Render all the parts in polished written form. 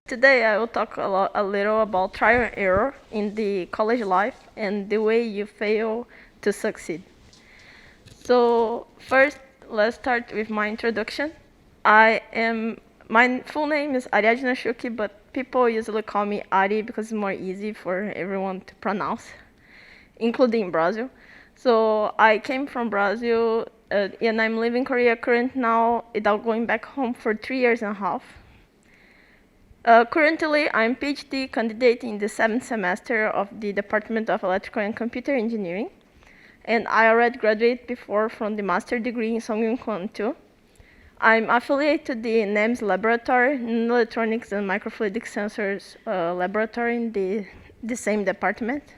Today I will talk a little about trial and error in the college life and the way you fail to succeed. So first, let's start with my introduction. My full name is Ariadna Schuck, but people usually call me Ari because it's more easy for everyone to pronounce, including Brazil. So I came from Brazil and I'm living in Korea currently now without going back home for 3 years and a half. Currently, I'm PhD candidate in the 7th semester of the Department of Electrical and Computer Engineering, and I already graduated before from the master degree in 성균관 too. I'm affiliated to the NEMS Laboratory, Electronics and Microfluidic Sensors Laboratory in the same department,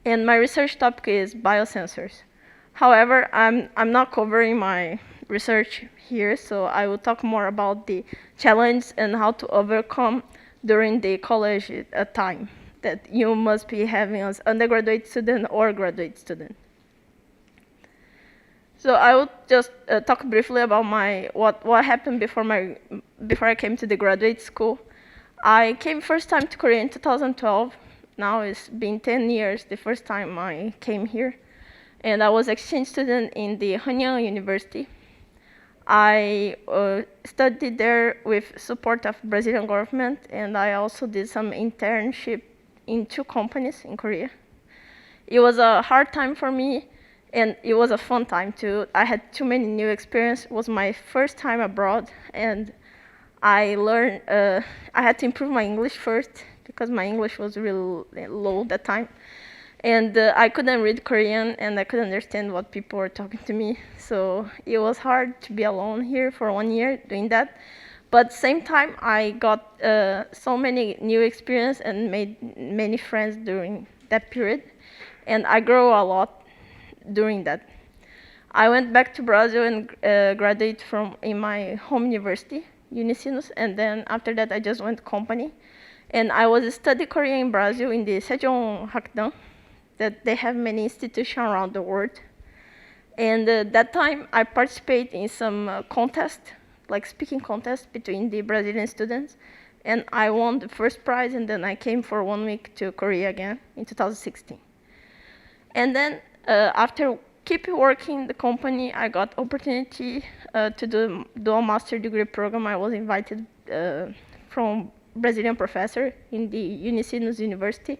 and my research topic is biosensors. However, I'm not covering my research here, so I will talk more about the challenge and how to overcome during the college time that you must be having as undergraduate student or graduate student. So I will just talk briefly about what happened before I came to the graduate school. I came first time to Korea in 2012. Now it's been 10 years the first time I came here. And I was exchange student in the Han양대학교 University. I studied there with support of Brazilian government, and I also did some internship in 2 companies in Korea. It was a hard time for me, and it was a fun time too. I had too many new experiences. It was my first time abroad, and I learned, I had to improve my English first, because my English was really low that time. And I couldn't read Korean, and I couldn't understand what people were talking to me. So it was hard to be alone here for 1 year doing that. But at the same time, I got so many new experiences and made many friends during that period. And I grew a lot during that. I went back to Brazil and graduated in my home university, Unisinos, and then after that I just went to company. And I was studying Korean in Brazil in the Se종학당, that they have many institutions around the world. And that time I participated in some contest, like speaking contest between the Brazilian students. And I won the first prize, and then I came for 1 week to Korea again in 2016. And then after keep working in the company, I got opportunity to do dual master degree program. I was invited from Brazilian professor in the Unisinos University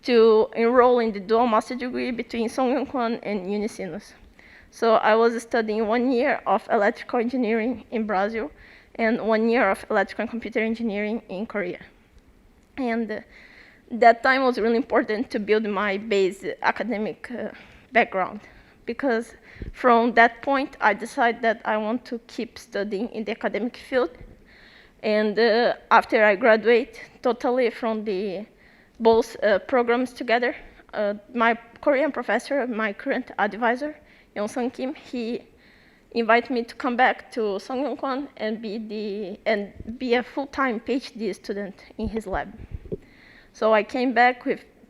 to enroll in the dual master degree between 성균관 and Unisinos. So I was studying 1 year of electrical engineering in Brazil and 1 year of electrical and computer engineering in Korea. And that time was really important to build my base academic background, because from that point I decided that I want to keep studying in the academic field. And after I graduate totally from both programs together, my Korean professor, my current advisor, Yong-Sung Kim, he invited me to come back to 성균관 and be a full-time PhD student in his lab. So I came back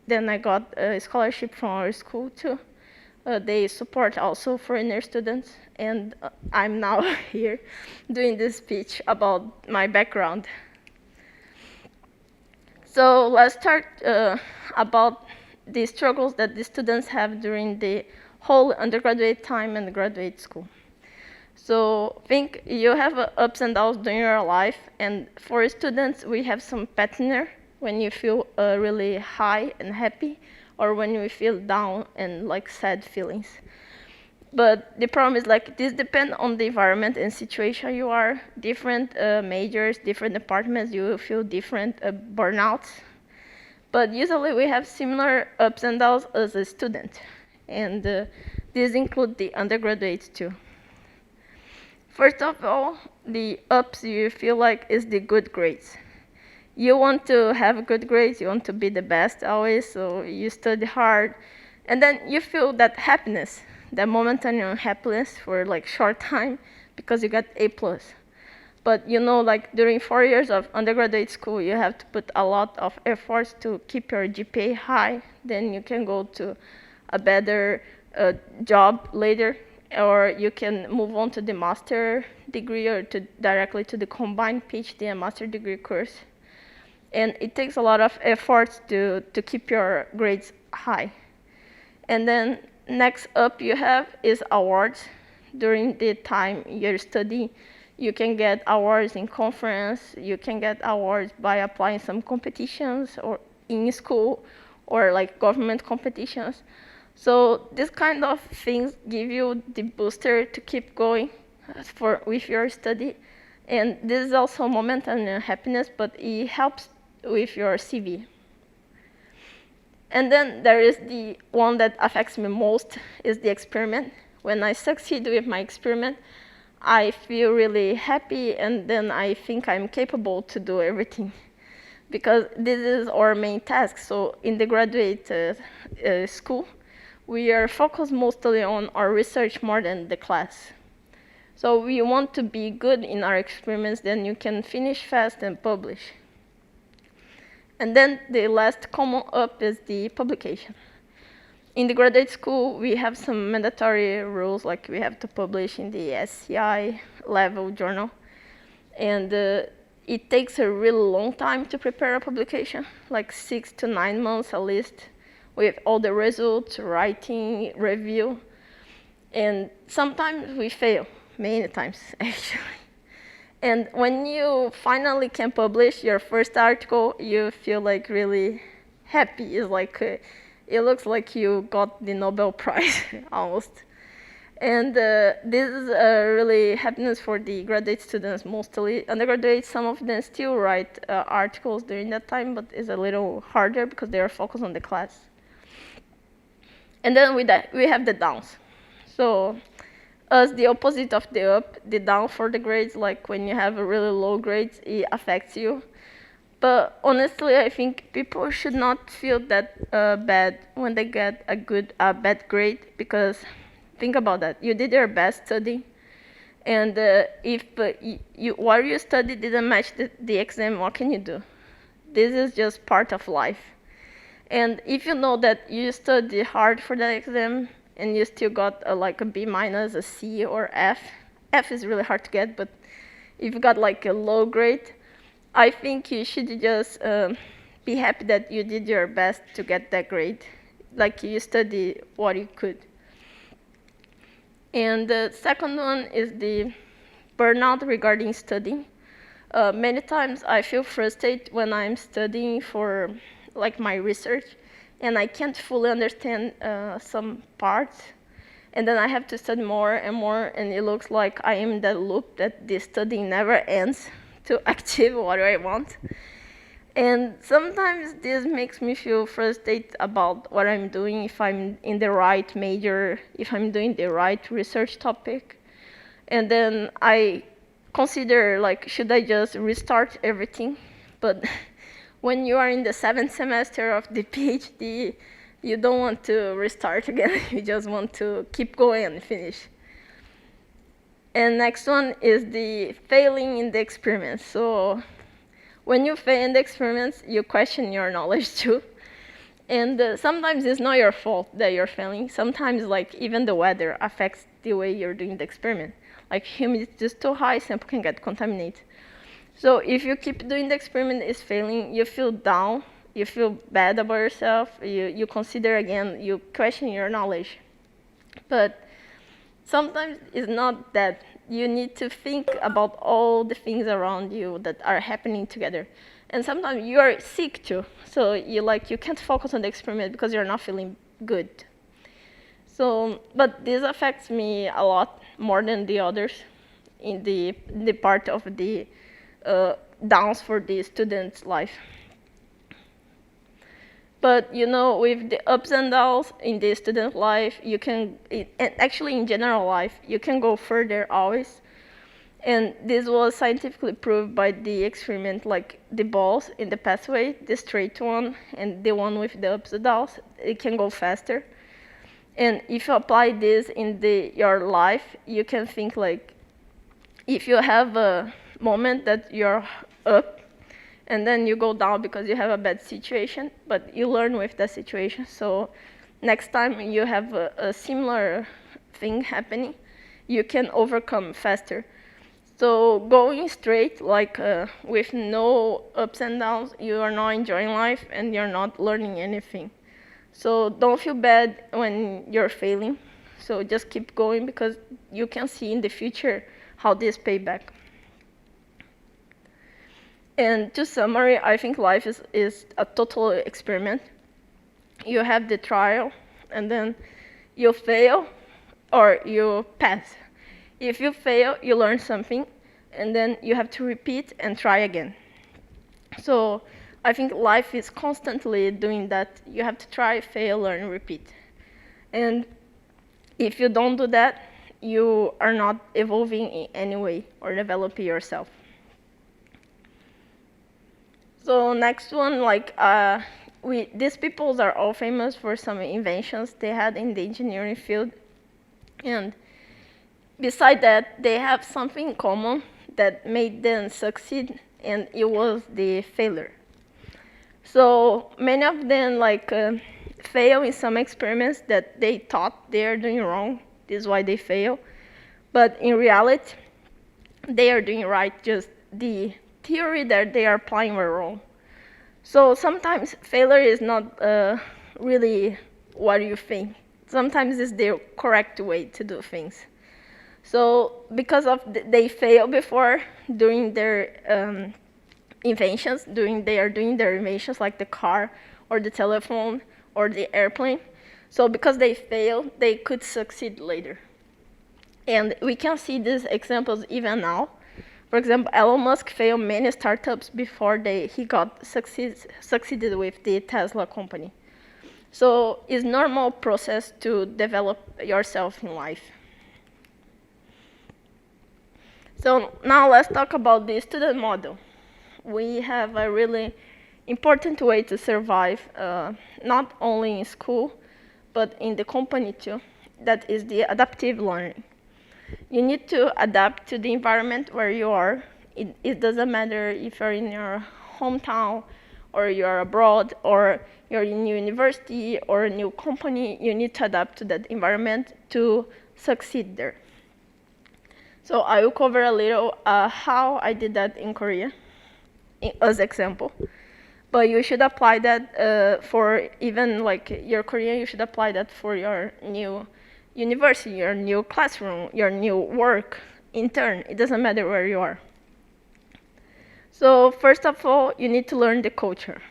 then I got a scholarship from our school too. They support also foreigner students, and I'm now here doing this speech about my background. So let's start about the struggles that the students have during the whole undergraduate time and graduate school. So think you have ups and downs during your life, and for students we have some pattern when you feel really high and happy, or when you feel down and like sad feelings. But the problem is like this depends on the environment and situation you are. Different majors, different departments, you will feel different burnouts. But usually we have similar ups and downs as a student. And these include the undergraduates too. First of all, the ups you feel like is the good grades. You want to have good grades, you want to be the best always, so you study hard. And then you feel that happiness, that momentary happiness for like short time because you got A+. But you know, like during 4 years of undergraduate school, you have to put a lot of efforts to keep your GPA high. Then you can go to a better job later, or you can move on to the master degree or directly to the combined PhD and master degree course. And it takes a lot of effort to keep your grades high. And then next up you have is awards. During the time you study, you can get awards in conference, you can get awards by applying some competitions or in school or like government competitions. So this kind of things give you the booster to keep going with your study. And this is also momentum happiness, but it helps with your CV. And then there is the one that affects me most is the experiment. When I succeed with my experiment, I feel really happy, and then I think I'm capable to do everything. Because this is our main task. So in the graduate school, we are focused mostly on our research more than the class. So we want to be good in our experiments, then you can finish fast and publish. And then the last common up is the publication. In the graduate school, we have some mandatory rules, like we have to publish in the SCI level journal. And it takes a really long time to prepare a publication, like 6 to 9 months at least, with all the results, writing, review. And sometimes we fail, many times actually. And when you finally can publish your first article, you feel like really happy. It's like, it looks like you got the Nobel Prize almost. And this is really happiness for the graduate students mostly. Undergraduates, some of them still write articles during that time, but it's a little harder because they are focused on the class. And then we have the downs. So as the opposite of the up, the down for the grades, like when you have a really low grades, it affects you. But honestly, I think people should not feel that bad when they get a bad grade, because think about that. You did your best studying, and if what you studied didn't match the exam, what can you do? This is just part of life. And if you know that you studied hard for that exam, and you still got like a B minus, a C, or F. F is really hard to get, but if you got like a low grade, I think you should just be happy that you did your best to get that grade. Like you studied what you could. And the second one is the burnout regarding studying. Many times I feel frustrated when I'm studying for like my research, and I can't fully understand some parts, and then I have to study more and more, and it looks like I am in that loop that the studying never ends to achieve what I want. And sometimes this makes me feel frustrated about what I'm doing, if I'm in the right major, if I'm doing the right research topic. And then I consider, like, should I just restart everything? But when you are in the 7th semester of the PhD, you don't want to restart again. You just want to keep going and finish. And next one is the failing in the experiments. So when you fail in the experiments, you question your knowledge too. And sometimes it's not your fault that you're failing. Sometimes, like, even the weather affects the way you're doing the experiment. Like, humidity is too high, sample can get contaminated. So if you keep doing the experiment is failing, you feel down, you feel bad about yourself, you consider again, you question your knowledge. But sometimes it's not that. You need to think about all the things around you that are happening together. And sometimes you are sick too. So you can't focus on the experiment because you're not feeling good. So, but this affects me a lot more than the others in the part of the downs for the student's life. But you know, with the ups and downs in the student life, you can, and actually in general life, you can go further always. And this was scientifically proved by the experiment, like the balls in the pathway, the straight one, and the one with the ups and downs, it can go faster. And if you apply this in your life, you can think like, if you have a moment that you're up, and then you go down because you have a bad situation, but you learn with that situation. So next time you have a similar thing happening, you can overcome faster. So going straight, like with no ups and downs, you are not enjoying life and you're not learning anything. So don't feel bad when you're failing. So just keep going because you can see in the future how this pay back. And to summary, I think life is a total experiment. You have the trial, and then you fail or you pass. If you fail, you learn something, and then you have to repeat and try again. So I think life is constantly doing that. You have to try, fail, learn, repeat. And if you don't do that, you are not evolving in any way or developing yourself. So next one, like these people are all famous for some inventions they had in the engineering field. And beside that, they have something in common that made them succeed, and it was the failure. So many of them fail in some experiments that they thought they are doing wrong. This is why they fail. But in reality, they are doing right, just the theory that they are applying were wrong. So sometimes failure is not really what you think. Sometimes it's the correct way to do things. So because of they fail before doing their inventions, they are doing their inventions like the car or the telephone or the airplane. So because they fail, they could succeed later. And we can see these examples even now. For example, Elon Musk failed many startups before he got succeeded with the Tesla company. So it's normal process to develop yourself in life. So now let's talk about the student model. We have a really important way to survive, not only in school, but in the company too. That is the adaptive learning. You need to adapt to the environment where you are. It doesn't matter if you're in your hometown or you're abroad or you're in a new university or a new company. You need to adapt to that environment to succeed there. So I will cover a little how I did that in Korea as example. But you should apply that for even like your Korean, you should apply that for your new university, your new classroom, your new work, intern. It doesn't matter where you are. So first of all, you need to learn the culture.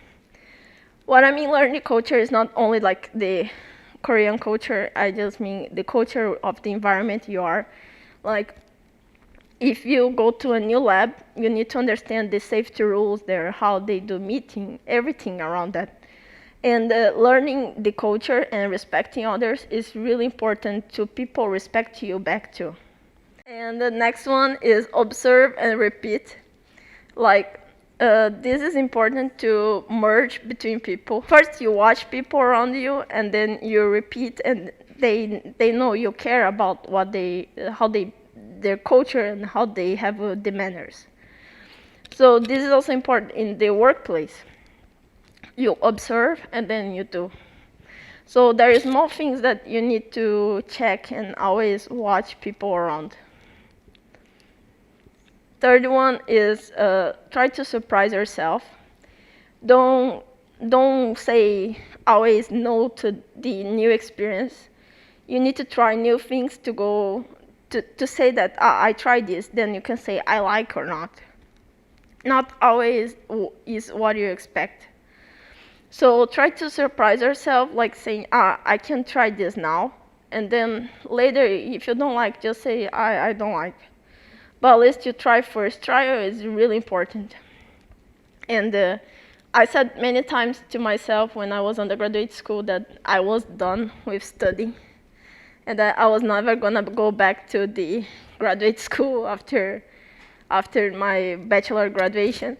What I mean learn the culture is not only like the Korean culture, I just mean the culture of the environment you are. Like if you go to a new lab, you need to understand the safety rules there, how they do meeting, everything around that. And learning the culture and respecting others is really important to people respect you back too. And the next one is observe and repeat. Like this is important to merge between people. First you watch people around you and then you repeat and they know you care about what their culture and how they have the manners. So this is also important in the workplace. You observe and then you do. So there is small things that you need to check and always watch people around. Third one is try to surprise yourself. Don't say always no to the new experience. You need to try new things to say that I tried this, then you can say I like or not. Not always is what you expect. So try to surprise yourself, like saying, I can try this now. And then later, if you don't like, just say, I don't like. But at least you try first. Trial is really important. And I said many times to myself when I was undergraduate school that I was done with studying. And that I was never going to go back to the graduate school after my bachelor graduation.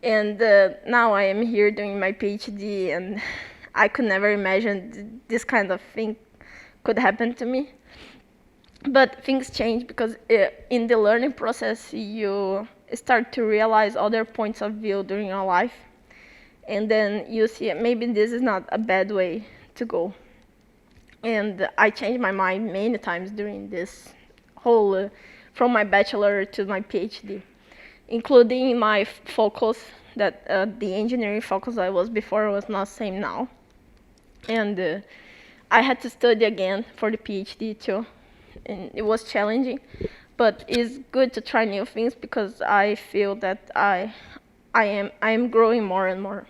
And now I am here doing my PhD, and I could never imagine this kind of thing could happen to me. But things change because in the learning process, you start to realize other points of view during your life. And then you see maybe this is not a bad way to go. And I changed my mind many times during this whole from my bachelor to my PhD, including my focus, that the engineering focus I was before was not the same now. And I had to study again for the PhD too, and it was challenging, but it's good to try new things because I feel that I am growing more and more.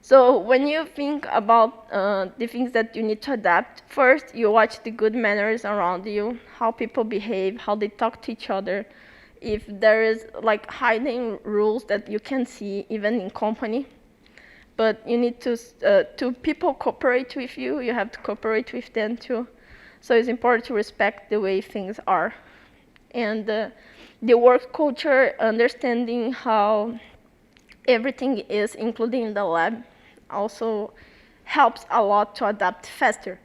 So when you think about the things that you need to adapt, first you watch the good manners around you, how people behave, how they talk to each other. If there is like hiding rules that you can see even in company, but you need to people cooperate with you, you have to cooperate with them too. So it's important to respect the way things are. And the work culture, understanding how everything is, including the lab, also helps a lot to adapt faster.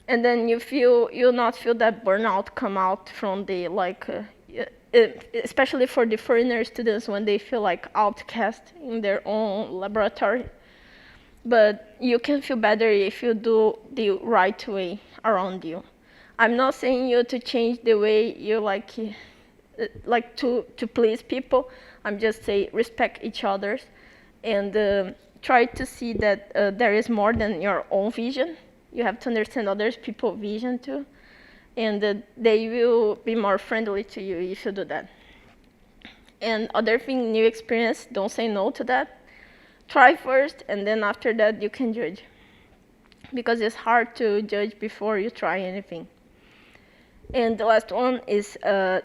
And then you'll not feel that burnout come out from the especially for the foreigner students when they feel like outcast in their own laboratory. But you can feel better if you do the right way around you. I'm not saying you to change the way you like to please people. I'm just saying respect each other's and try to see that there is more than your own vision. You have to understand other people's vision too, and they will be more friendly to you if you do that. And other thing, new experience, don't say no to that. Try first, and then after that you can judge, because it's hard to judge before you try anything. And the last one is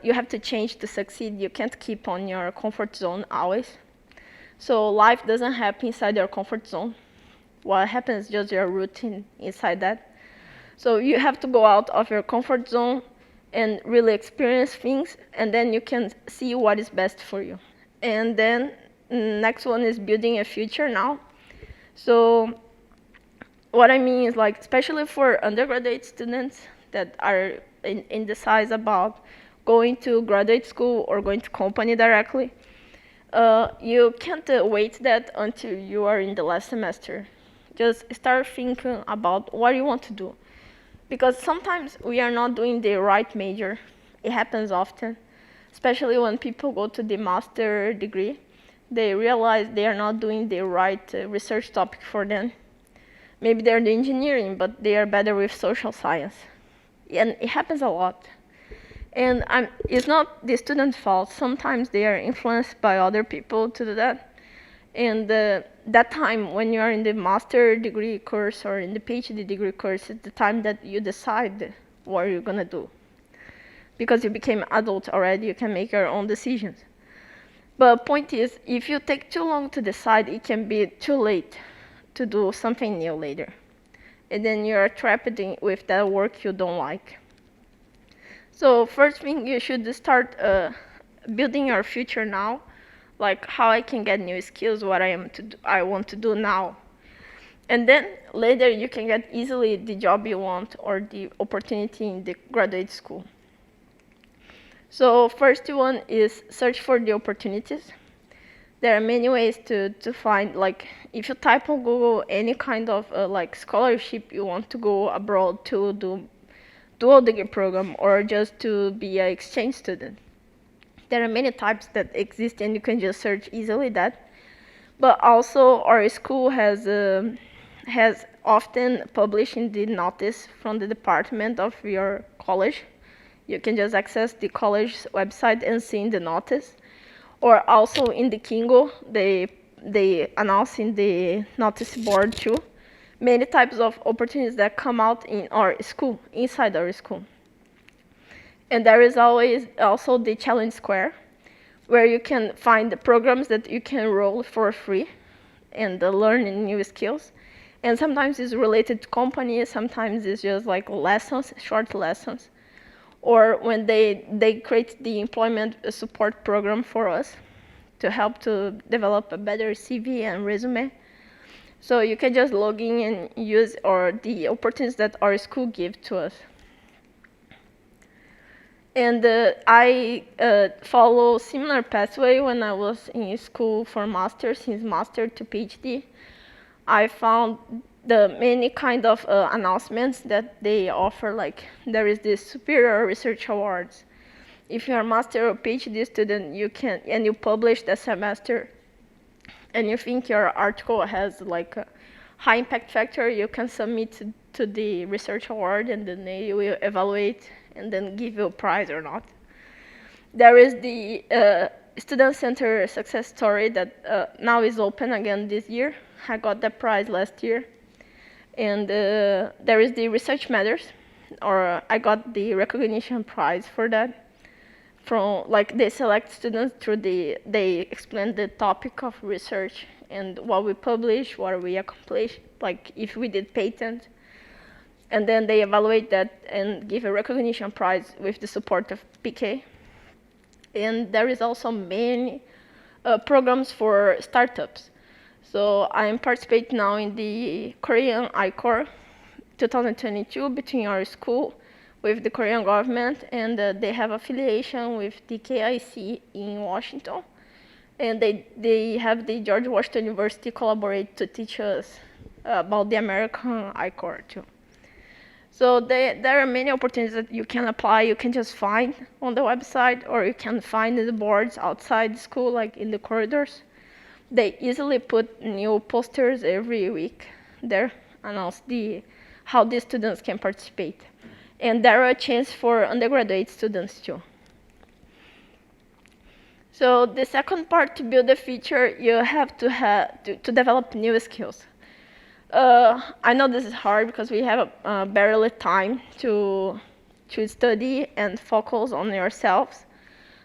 you have to change to succeed. You can't keep on your comfort zone always. So life doesn't happen inside your comfort zone. What happens is just your routine inside that. So you have to go out of your comfort zone and really experience things, and then you can see what is best for you. And then next one is building a future now. So what I mean is, like, especially for undergraduate students that are indecisive about going to graduate school or going to company directly, you can't wait that until you are in the last semester. Just start thinking about what you want to do. Because sometimes we are not doing the right major. It happens often, especially when people go to the master degree. They realize they are not doing the right research topic for them. Maybe they're the engineering, but they are better with social science. And it happens a lot. And it's not the student's fault. Sometimes they are influenced by other people to do that. And that time when you are in the master degree course or in the PhD degree course is the time that you decide what you're going to do. Because you became adult already, you can make your own decisions. But point is, if you take too long to decide, it can be too late to do something new later. And then you're trapped with that work you don't like. So first thing, you should start building your future now. Like how I can get new skills, what I want to do now. And then later you can get easily the job you want or the opportunity in the graduate school. So first one is search for the opportunities. There are many ways to find, like if you type on Google any kind of like scholarship you want to go abroad to do dual degree program or just to be an exchange student. There are many types that exist, and you can just search easily that. But also, our school has often published in the notice from the department of your college. You can just access the college's website and see in the notice. Or also in the Kingo, they announce in the notice board too, many types of opportunities that come out in our school, inside our school. And there is always also the Challenge Square, where you can find the programs that you can enroll for free and learn new skills. And sometimes it's related to companies, sometimes it's just like lessons, short lessons. Or when they create the employment support program for us to help to develop a better CV and resume. So you can just log in and use the opportunities that our school gives to us. And I follow similar pathway when I was in school for master's, since master to PhD. I found the many kind of announcements that they offer, like there is this Superior Research Awards. If you're a master or PhD student, you can, and you publish the semester, and you think your article has like a high impact factor, you can submit to the research award, and then they will evaluate and then give you a prize or not. There is the student center success story that now is open again this year. I got the prize last year. And there is the Research Matters, or I got the recognition prize for that. From, like, they select students through they explain the topic of research and what we publish, what we accomplish, like if we did patent. And then they evaluate that and give a recognition prize with the support of PK. And there is also many programs for startups. So I'm participating now in the Korean I-Corps 2022 between our school with the Korean government, and they have affiliation with the KIC in Washington. And they have the George Washington University collaborate to teach us about the American I-Corps too. So there are many opportunities that you can apply. You can just find on the website, or you can find the boards outside the school, like in the corridors. They easily put new posters every week there, announce how the students can participate. And there are a chance for undergraduate students too. So the second part, to build a feature, you have to develop new skills. I know this is hard because we have barely time to study and focus on yourselves.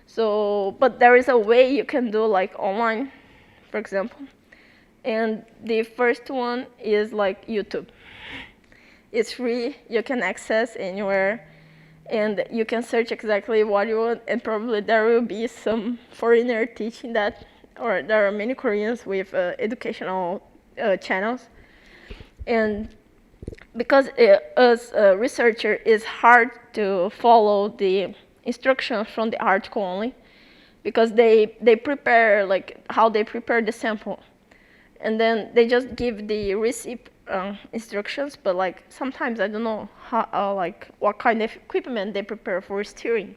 So, but there is a way you can do, like online, for example. And the first one is like YouTube. It's free, you can access anywhere, and you can search exactly what you want, and probably there will be some foreigner teaching that, or there are many Koreans with educational channels. And because as a researcher, it's hard to follow the instructions from the article only, because they prepare, like how they prepare the sample. And then they just give the recipe instructions, but like sometimes I don't know how, like what kind of equipment they prepare for stirring.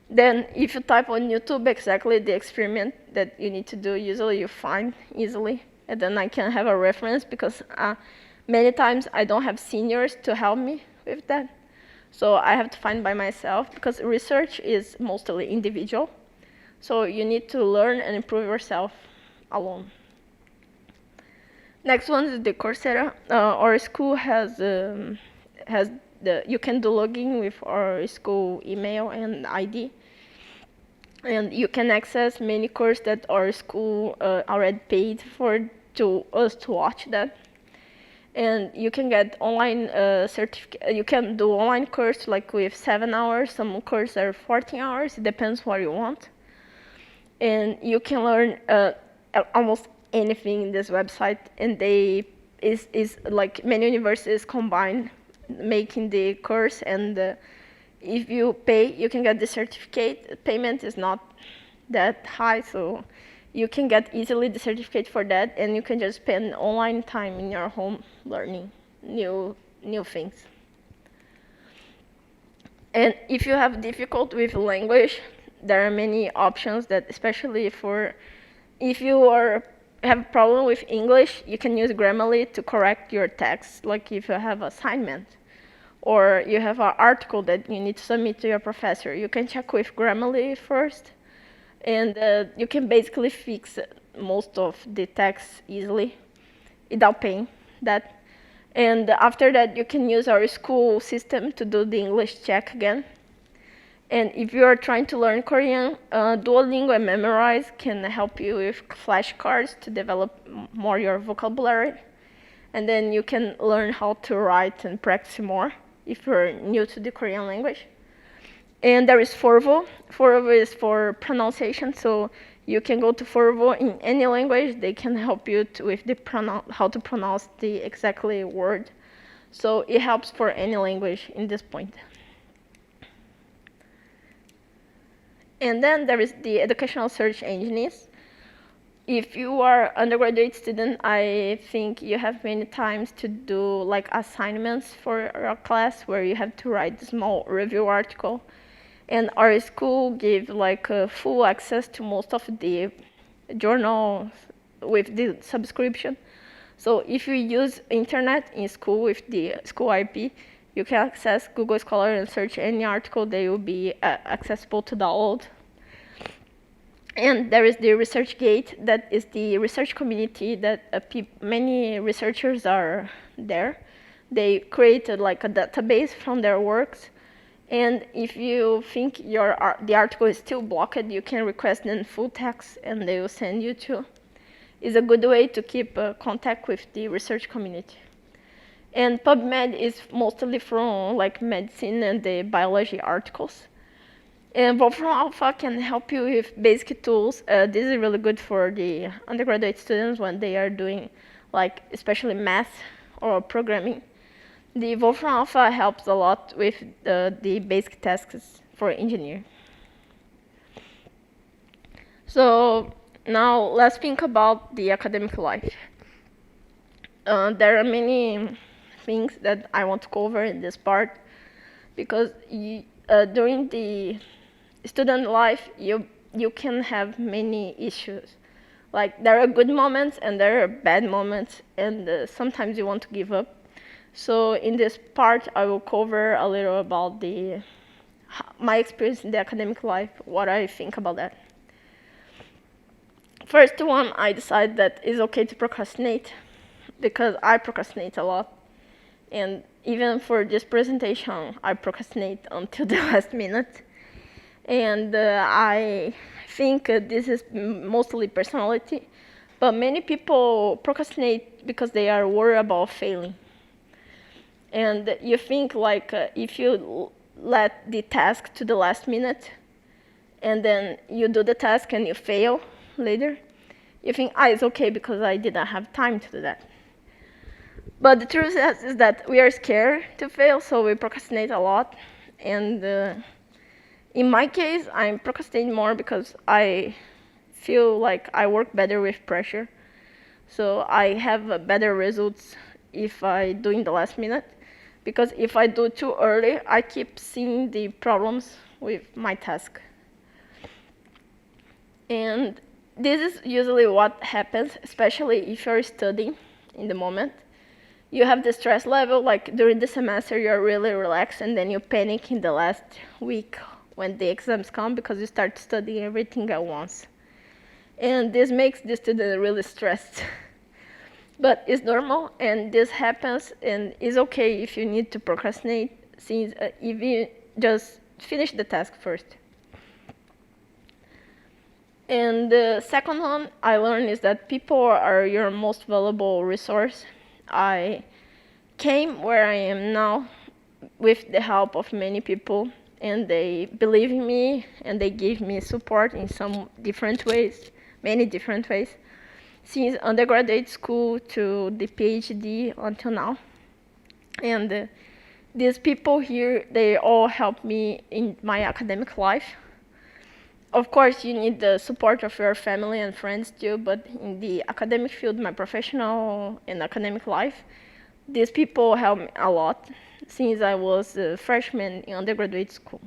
Then if you type on YouTube exactly the experiment that you need to do, usually you find easily. And then I can have a reference, because many times I don't have seniors to help me with that. So I have to find by myself, because research is mostly individual. So you need to learn and improve yourself alone. Next one is the Coursera. Our school has you can do login with our school email and ID, and you can access many courses that our school already paid for us to watch that. And you can get online certificate. You can do online course like with 7 hours. Some courses are 14 hours. It depends what you want. And you can learn almost anything in this website, and they is like many universities combine making the course, and if you pay, you can get the certificate. Payment is not that high, so you can get easily the certificate for that, and you can just spend online time in your home learning new things. And if you have difficulty with language, there are many options that, especially for if you have a problem with English, you can use Grammarly to correct your text, like if you have assignment, or you have an article that you need to submit to your professor. You can check with Grammarly first, and you can basically fix most of the text easily without paying that. And after that, you can use our school system to do the English check again. And if you are trying to learn Korean, Duolingo and Memorize can help you with flashcards to develop more your vocabulary. And then you can learn how to write and practice more if you're new to the Korean language. And there is Forvo. Forvo is for pronunciation, so you can go to Forvo in any language. They can help you with how to pronounce the exactly word. So it helps for any language in this point. And then there is the educational search engines. if you are undergraduate student, I think you have many times to do like assignments for your class where you have to write a small review article. And our school gave like full access to most of the journals with the subscription. So if you use internet in school with the school IP, you can access Google Scholar and search any article. They will be accessible to download. And there is the ResearchGate, that is the research community that many researchers are there. They created like a database from their works. And if you think the article is still blocked, you can request in full text and they will send you to. It's a good way to keep contact with the research community. And PubMed is mostly from like medicine and the biology articles. And Wolfram Alpha can help you with basic tools. This is really good for the undergraduate students when they are doing like especially math or programming. The Wolfram Alpha helps a lot with the basic tasks for engineering. So now let's think about the academic life. There are many things that I want to cover in this part because during the student life, you can have many issues. Like there are good moments and there are bad moments, and sometimes you want to give up. So in this part, I will cover a little about my experience in the academic life, what I think about that. First one, I decided that it's okay to procrastinate because I procrastinate a lot. And even for this presentation, I procrastinate until the last minute. And I think this is mostly personality, but many people procrastinate because they are worried about failing. And you think like if you let the task to the last minute, and then you do the task and you fail later, you think, it's okay because I didn't have time to do that. But the truth is that we are scared to fail, so we procrastinate a lot. And in my case, I'm procrastinating more because I feel like I work better with pressure. So I have better results if I do in the last minute. Because if I do too early, I keep seeing the problems with my task. And this is usually what happens, especially if you're studying in the moment. You have the stress level, like during the semester, you're really relaxed, and then you panic in the last week when the exams come because you start studying everything at once. And this makes the student really stressed. But it's normal, and this happens, and it's okay if you need to procrastinate, since if you just finish the task first. And the second one I learned is that people are your most valuable resource. I came where I am now with the help of many people, and they believe in me, and they give me support in some different ways, many different ways, since undergraduate school to the PhD until now. And these people here, they all help me in my academic life. Of course, you need the support of your family and friends too, but in the academic field, my professional and academic life, these people help me a lot since I was a freshman in undergraduate school.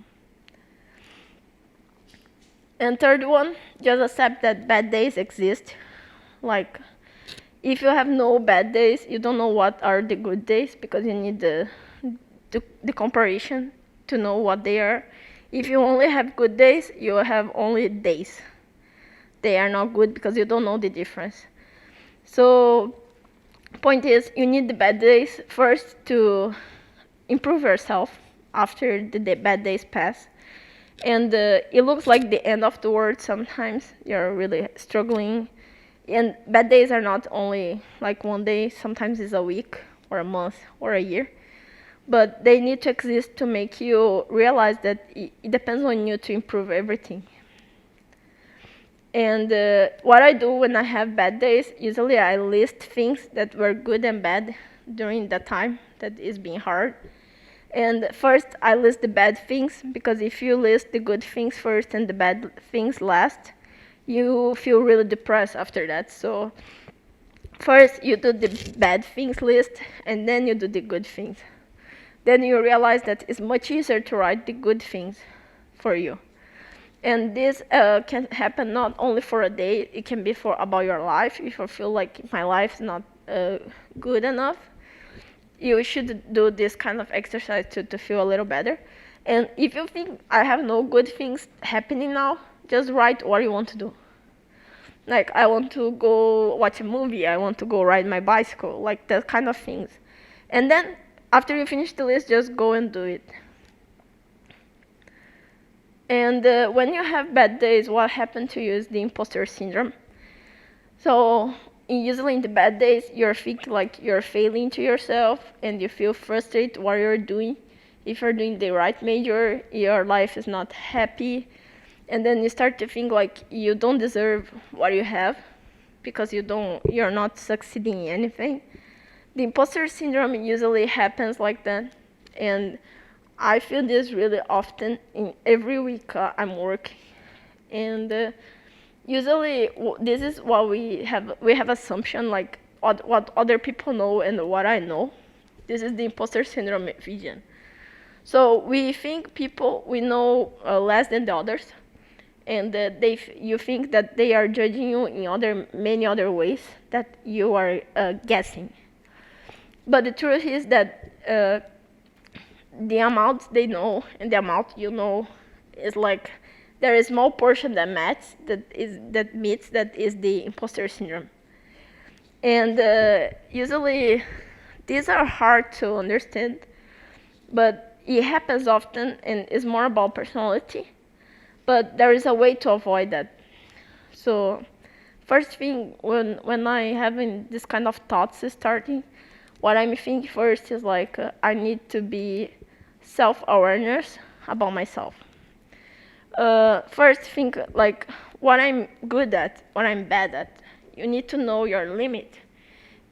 And third one, just accept that bad days exist. Like, if you have no bad days, you don't know what are the good days because you need the comparison to know what they are. If you only have good days, you have only days. They are not good because you don't know the difference. So, point is, you need the bad days first to improve yourself after the bad days pass. And it looks like the end of the world sometimes. You're really struggling. And bad days are not only like one day, sometimes it's a week or a month or a year. But they need to exist to make you realize that it depends on you to improve everything. And what I do when I have bad days, usually I list things that were good and bad during the time that is being hard. And first, I list the bad things, because if you list the good things first and the bad things last, you feel really depressed after that. So first you do the bad things list, and then you do the good things. Then you realize that it's much easier to write the good things for you. And this can happen not only for a day, it can be for about your life. If you feel like my life is not good enough, you should do this kind of exercise to feel a little better. And if you think I have no good things happening now, just write what you want to do. Like, I want to go watch a movie, I want to go ride my bicycle, like that kind of things. And then after you finish the list, just go and do it. And when you have bad days, what happened to you is the imposter syndrome. So usually in the bad days, you think like you're failing to yourself, and you feel frustrated what you're doing. If you're doing the right major, your life is not happy. And then you start to think like you don't deserve what you have because you're not succeeding in anything. The imposter syndrome usually happens like that. And I feel this really often in every week I'm working. And usually this is what we have assumption, like what other people know and what I know. This is the imposter syndrome vision. So we think we know less than the others, and you think that they are judging you in many other ways that you are guessing. But the truth is that the amount they know and the amount you know is like there is a small portion that meets that is the imposter syndrome. And usually these are hard to understand, but it happens often and is more about personality. But there is a way to avoid that. So first thing, when I having this kind of thoughts starting, what I'm thinking first is like I need to be self-awareness about myself. First think like what I'm good at, what I'm bad at. You need to know your limit.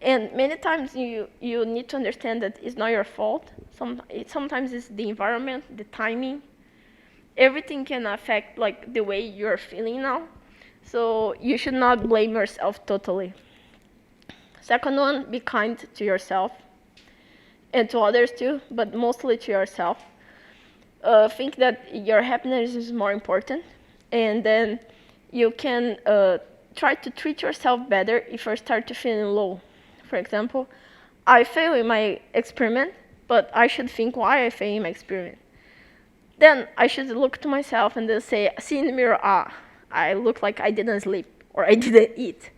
And many times you need to understand that it's not your fault. Sometimes it's the environment, the timing. Everything can affect like the way you're feeling now. So you should not blame yourself totally. Second one, be kind to yourself and to others too, but mostly to yourself. Think that your happiness is more important, and then you can try to treat yourself better if you start to feeling low. For example, I fail in my experiment, but I should think why I fail in my experiment. Then I should look to myself and then say, see in the mirror, I look like I didn't sleep or I didn't eat.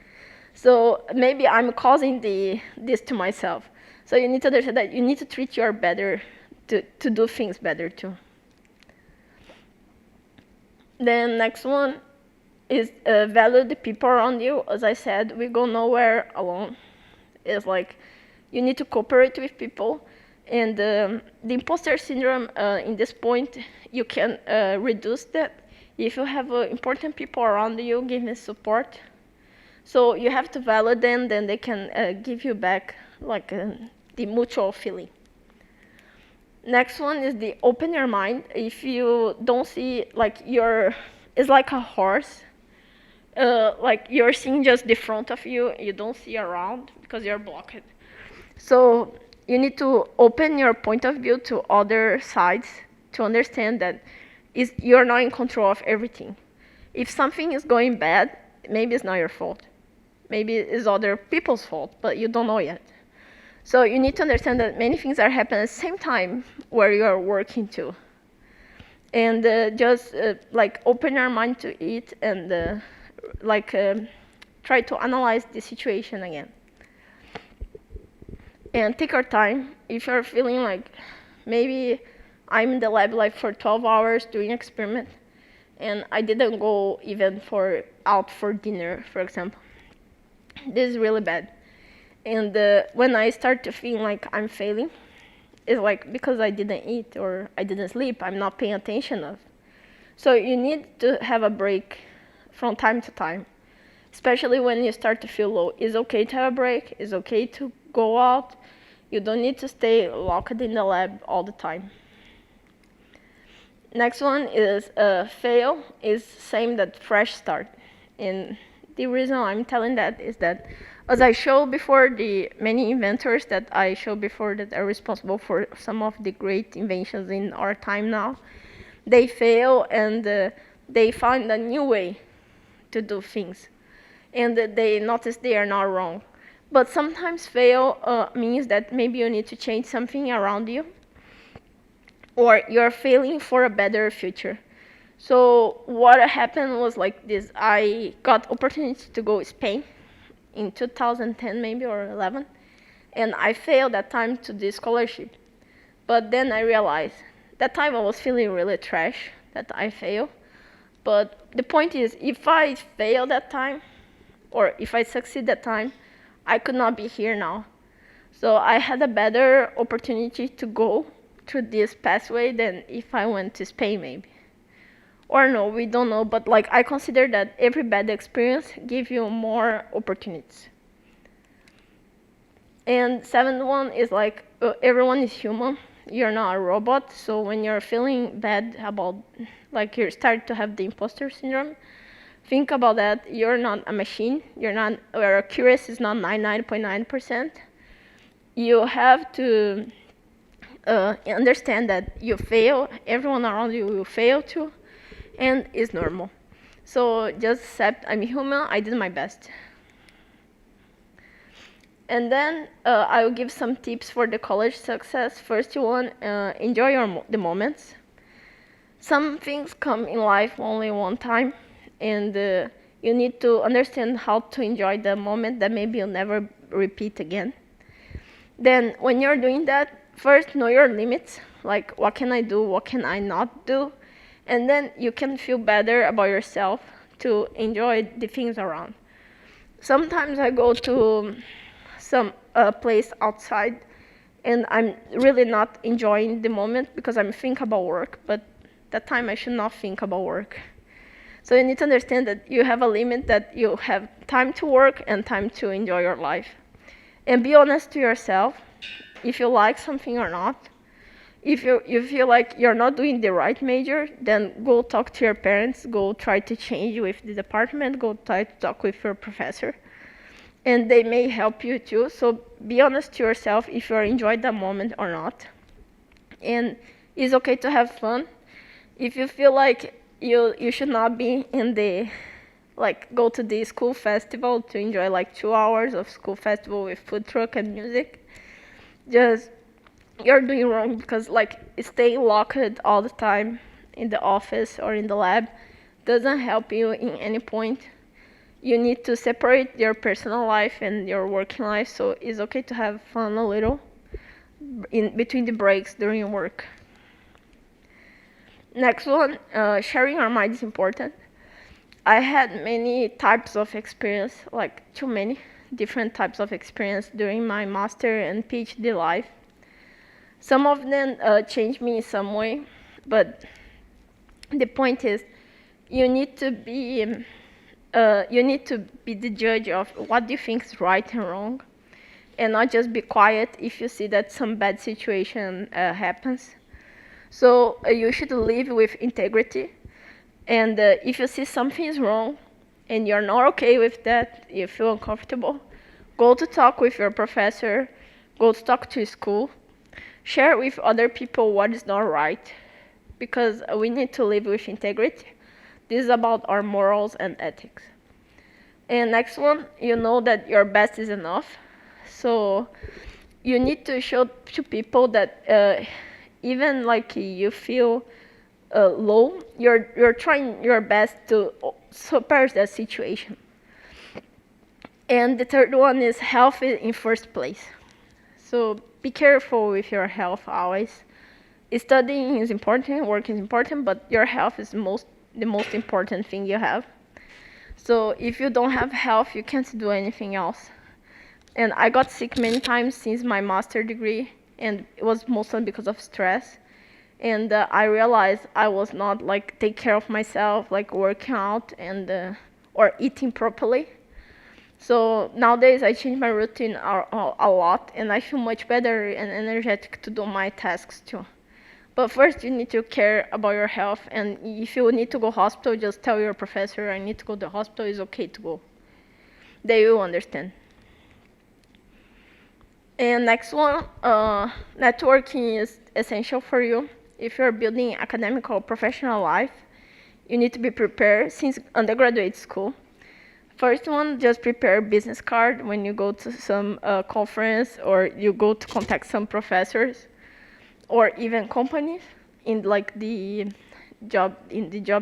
So maybe I'm causing this to myself. So you need to understand that you need to treat your better, to do things better too. Then next one is value the people around you. As I said, we go nowhere alone. It's like you need to cooperate with people. And the imposter syndrome, in this point, you can reduce that if you have important people around you giving support. So you have to value them, then they can give you back like the mutual feeling. Next one is the open your mind. If you don't see, like it's like a horse. Like you're seeing just the front of you, you don't see around because you're blocked. So you need to open your point of view to other sides to understand that you're not in control of everything. If something is going bad, maybe it's not your fault. Maybe it's other people's fault, but you don't know yet. So you need to understand that many things are happening at the same time where you are working too. And just like open your mind to it and try to analyze the situation again. And take your time. If you're feeling like maybe I'm in the lab like for 12 hours doing experiment and I didn't go even out for dinner, for example. This is really bad. And when I start to feel like I'm failing, it's like because I didn't eat or I didn't sleep, I'm not paying attention enough. So you need to have a break from time to time, especially when you start to feel low. It's okay to have a break. It's okay to go out. You don't need to stay locked in the lab all the time. Next one is fail is same that fresh start. And the reason I'm telling that is that, as I showed before, the many inventors that I showed before that are responsible for some of the great inventions in our time now, they fail and they find a new way to do things. And they notice they are not wrong. But sometimes fail means that maybe you need to change something around you, or you're failing for a better future. So what happened was like this. I got opportunity to go to Spain in 2010 maybe or 11, and I failed that time to the scholarship. But then I realized that time I was feeling really trash that I failed. But the point is, if I fail that time, or if I succeed that time, I could not be here now. So I had a better opportunity to go through this pathway than if I went to Spain maybe. Or no, we don't know, but like I consider that every bad experience gives you more opportunities. And seventh one is like everyone is human. You're not a robot, so when you're feeling bad about, like you start to have the imposter syndrome, think about that. You're not a machine. You're not, or accuracy is not 99.9%. You have to understand that you fail. Everyone around you will fail too, and it's normal. So just accept I'm human. I did my best. And then I will give some tips for the college success. First one, enjoy the moments. Some things come in life only one time, and you need to understand how to enjoy the moment that maybe you'll never repeat again. Then when you're doing that, first know your limits, like what can I do, what can I not do, and then you can feel better about yourself to enjoy the things around. Sometimes I go to some place outside and I'm really not enjoying the moment because I'm thinking about work, but that time I should not think about work. So you need to understand that you have a limit, that you have time to work and time to enjoy your life. And be honest to yourself if you like something or not. If you feel like you're not doing the right major, then go talk to your parents, go try to change with the department, go try to talk with your professor. And they may help you too. So be honest to yourself if you enjoyed that moment or not. And it's okay to have fun. If you feel like you should not be in the, like, go to the school festival to enjoy like 2 hours of school festival with food truck and music, just, you're doing wrong, because like staying locked all the time in the office or in the lab doesn't help you in any point. You need to separate your personal life and your working life, so it's okay to have fun a little in between the breaks during work. Next one, sharing your mind is important. I had many types of experience, like too many different types of experience during my master and PhD life. Some of them changed me in some way, but the point is you need to be the judge of what you think is right and wrong, and not just be quiet if you see that some bad situation happens. So you should live with integrity, and if you see something is wrong and you're not okay with that, you feel uncomfortable, go to talk with your professor, go to talk to school, share with other people what is not right, because we need to live with integrity. This is about our morals and ethics. And next one, you know that your best is enough. So you need to show to people that even like you feel low, you're trying your best to surpass that situation. And the third one is health in first place. So be careful with your health always. Studying is important, work is important, but your health is the most important thing you have. So if you don't have health, you can't do anything else. And I got sick many times since my master degree, and it was mostly because of stress. And I realized I was not like take care of myself, like working out and or eating properly. So nowadays I change my routine a lot, and I feel much better and energetic to do my tasks too. But first, you need to care about your health, and if you need to go hospital, just tell your professor, I need to go to the hospital, it's okay to go. They will understand. And next one, networking is essential for you. If you're building academic or professional life, you need to be prepared since undergraduate school. First one, just prepare a business card when you go to some conference or you go to contact some professors or even companies in like the job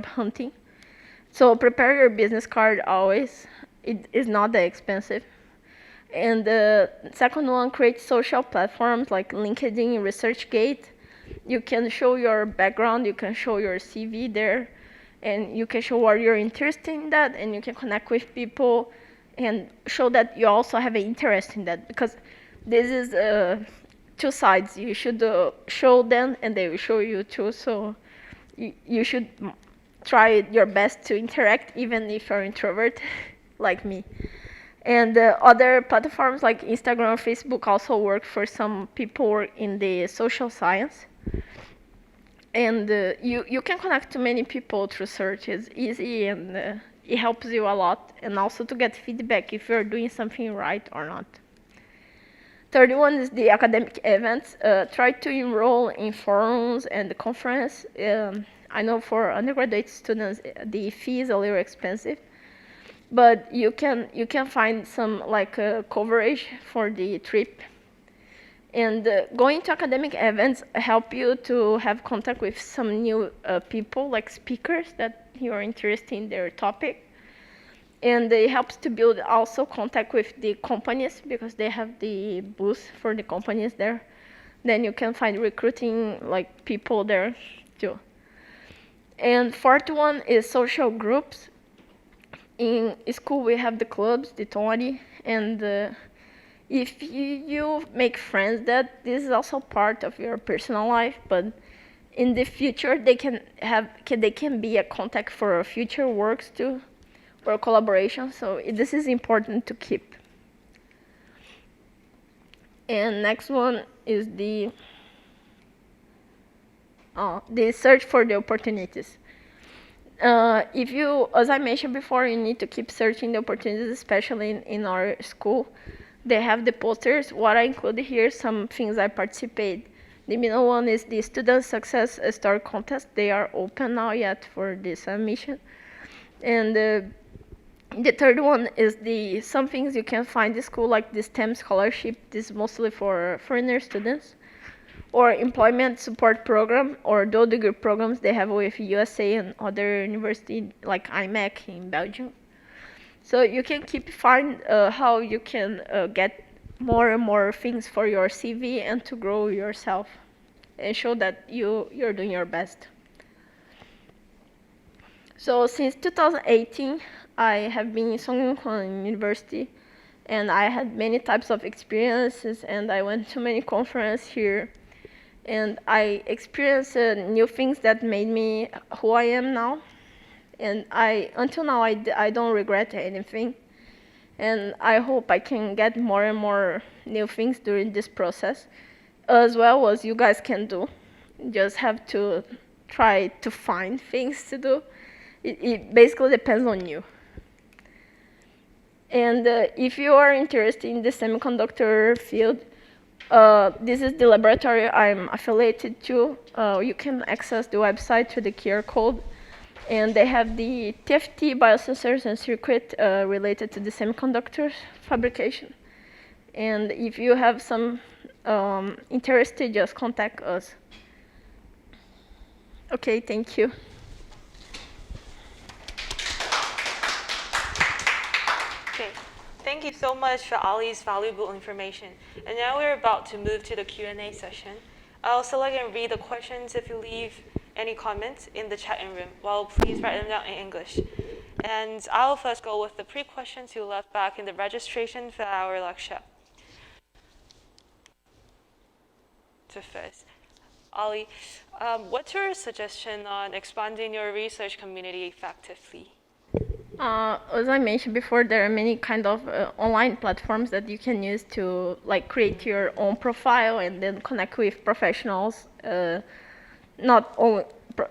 hunting. So prepare your business card always. It is not that expensive. And the second one, create social platforms like LinkedIn, ResearchGate. You can show your background, you can show your CV there, and you can show what you're interested in that, and you can connect with people and show that you also have an interest in that, because this is two sides. You should show them, and they will show you too. So you should try your best to interact, even if you're an introvert, like me. And other platforms like Instagram or Facebook also work for some people in the social science. And you can connect to many people through search. It's easy, and it helps you a lot. And also to get feedback if you're doing something right or not. Third one is the academic events. Try to enroll in forums and the conference. I know for undergraduate students, the fee is a little expensive. But you can find some like coverage for the trip. And going to academic events help you to have contact with some new people, like speakers that you are interested in their topic. And it helps to build also contact with the companies, because they have the booth for the companies there. Then you can find recruiting like people there too. And fourth one is social groups. In school, we have the clubs, the Tony, and if you make friends, this is also part of your personal life. But in the future, they can be a contact for future works too, or collaboration. So this is important to keep. And next one is the search for the opportunities. If you, as I mentioned before, you need to keep searching the opportunities, especially in our school. They have the posters. What I included here, some things I participate. The middle one is the Student Success Story Contest. They are open now yet for the submission. And the third one is some things you can find in school, like the STEM scholarship. This is mostly for foreigner students. Or employment support program, or dual degree programs they have with USA and other universities like IMEC in Belgium. So you can find how you can get more and more things for your CV and to grow yourself and show that you're doing your best. So since 2018, I have been in 성균관대학교 University, and I had many types of experiences, and I went to many conferences here. And I experienced new things that made me who I am now. And until now, I don't regret anything. And I hope I can get more and more new things during this process, as well as you guys can do. You just have to try to find things to do. It basically depends on you. And if you are interested in the semiconductor field, this is the laboratory I'm affiliated to. You can access the website through the QR code. And they have the TFT biosensors and circuit related to the semiconductors fabrication. And if you have some interest, just contact us. Okay, thank you. Okay, thank you so much for Ali's valuable information. And now we're about to move to the Q&A session. I'll select and read the questions. If you leave any comments in the chat room, well, please write them down in English. And I'll first go with the pre-questions you left back in the registration for our lecture. So first, Ali, what's your suggestion on expanding your research community effectively? As I mentioned before, there are many kind of online platforms that you can use to create your own profile and then connect with professionals not only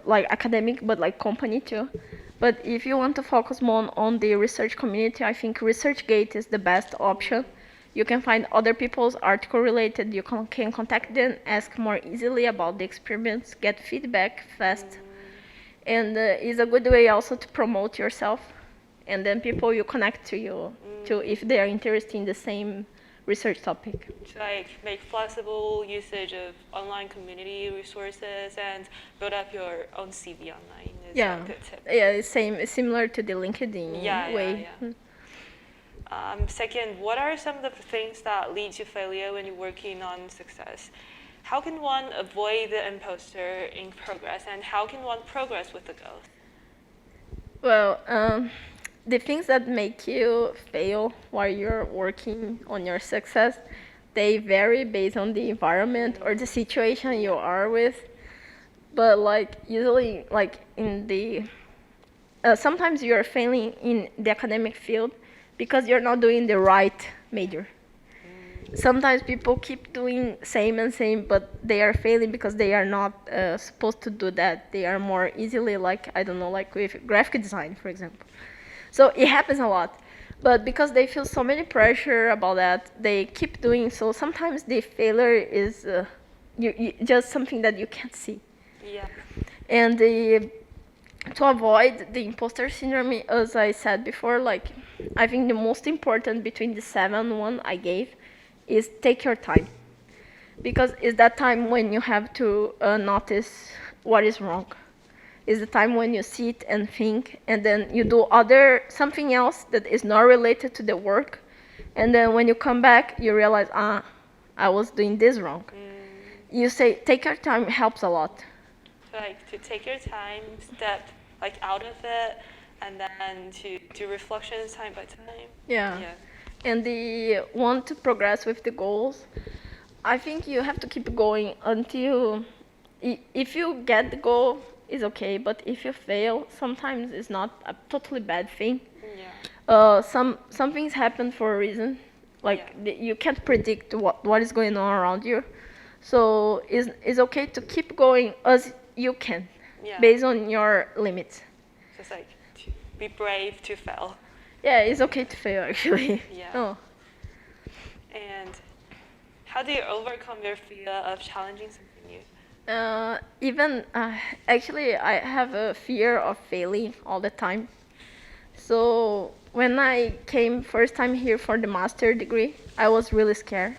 like academic, but like company too. But if you want to focus more on the research community, I think ResearchGate is the best option. You can find other people's article related. You can contact them, ask more easily about the experiments, get feedback fast. And it's a good way also to promote yourself. And then people you connect to you, to if they are interested in the same research topic. To like make flexible usage of online community resources and build up your own CV online is a good tip. Yeah, it's similar to the LinkedIn way. Second, what are some of the things that lead to failure when you're working on success? How can one avoid the imposter in progress, and how can one progress with the goals? Well, the things that make you fail while you're working on your success, they vary based on the environment or the situation you are with. But like usually, like in the sometimes you're failing in the academic field because you're not doing the right major. Sometimes people keep doing same and same, but they are failing because they are not supposed to do that. They are more easily like, I don't know, like with graphic design, for example. So it happens a lot. But because they feel so many pressure about that, they keep doing so. Sometimes the failure is just something that you can't see. Yeah. And to avoid the imposter syndrome, as I said before, like I think the most important between the 7 I gave is take your time, because it's that time when you have to notice what is wrong. It's the time when you sit and think, and then you do something else that is not related to the work, and then when you come back, you realize, I was doing this wrong. You say, take your time helps a lot. Like to take your time, step like out of it, and then to do reflections time by time. Yeah. And the want to progress with the goals, I think you have to keep going until, if you get the goal, it's okay, but if you fail, sometimes it's not a totally bad thing. Yeah. Some things happen for a reason, like you can't predict what is going on around you. So it's okay to keep going as you can, based on your limits. Just like to be brave to fail. Yeah, it's okay to fail, actually. Yeah. Oh. And how do you overcome your fear of challenging something new? Actually, I have a fear of failing all the time. So when I came first time here for the master degree, I was really scared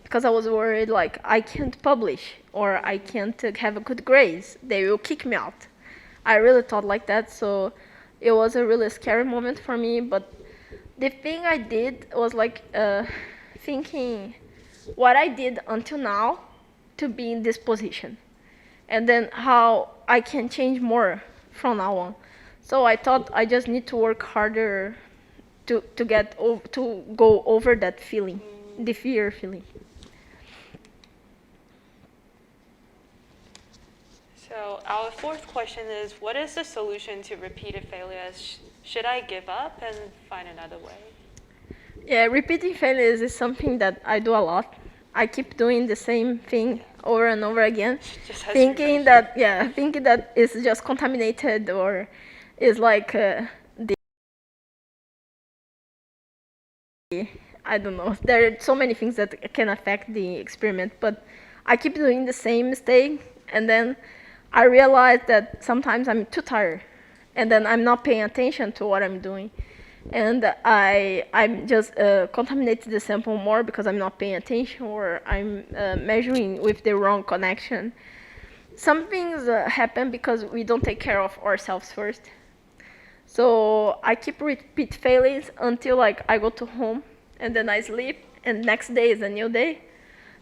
because I was worried like I can't publish or I can't have a good grades. They will kick me out. I really thought like that, so it was a really scary moment for me. But the thing I did was like thinking what I did until now to be in this position, and then how I can change more from now on. So I thought I just need to work harder to go over that feeling, the fear feeling. So our fourth question is, what is the solution to repeated failures? Should I give up and find another way? Yeah, repeating failures is something that I do a lot. I keep doing the same thing over and over again, thinking that it's just contaminated or is like I don't know. There are so many things that can affect the experiment, but I keep doing the same mistake, and then I realize that sometimes I'm too tired, and then I'm not paying attention to what I'm doing, and I'm just contaminated the sample more because I'm not paying attention, or I'm measuring with the wrong connection. Some things happen because we don't take care of ourselves first. So I keep repeat failures until like I go to home, and then I sleep, and next day is a new day.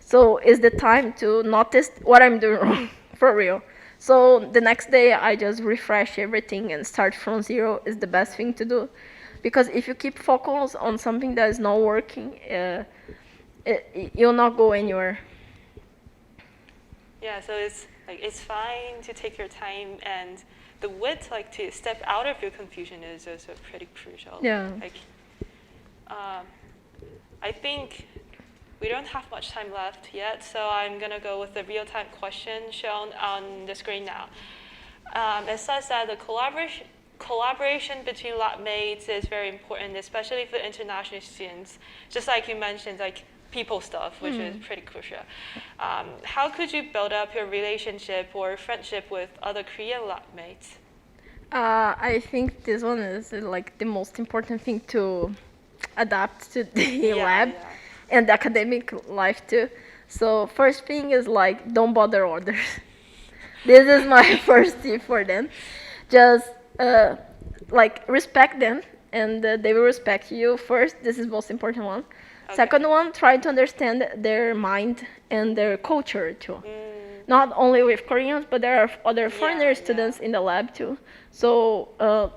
So it's the time to notice what I'm doing wrong, for real. So the next day I just refresh everything and start from zero is the best thing to do. Because if you keep focused on something that is not working, you'll not go anywhere. Yeah, so it's fine to take your time, and the width, like to step out of your confusion, is also pretty crucial. Yeah. Like, I think we don't have much time left yet, so I'm going to go with the real-time question shown on the screen now. It says that the collaboration between lab mates is very important, especially for international students. Just like you mentioned, like people stuff, which is pretty crucial. How could you build up your relationship or friendship with other Korean lab mates? I think this one is like the most important thing to adapt to the lab and the academic life too. So first thing is like don't bother others. This is my first tip for them. Just like respect them and they will respect you first. This is most important one. Okay. Second one, try to understand their mind and their culture too. Not only with Koreans, but there are other foreigner students in the lab too. So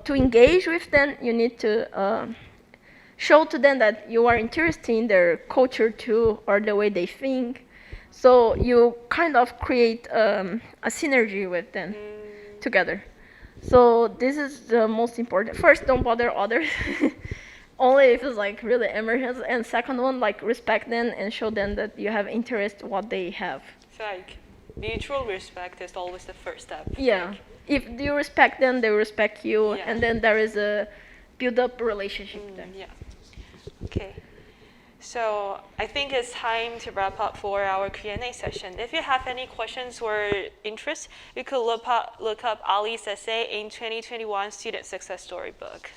to engage with them, you need to show to them that you are interested in their culture too, or the way they think. So you kind of create a synergy with them together. So this is the most important. First, don't bother others. Only if it's like really emergency. And second one, like respect them and show them that you have interest in what they have. So like mutual respect is always the first step. Yeah. Like, if you respect them, they will respect you, and then there is a build-up relationship there. Yeah. Okay. So I think it's time to wrap up for our Q&A session. If you have any questions or interest, you could look up Ali's essay in 2021 Student Success Story book.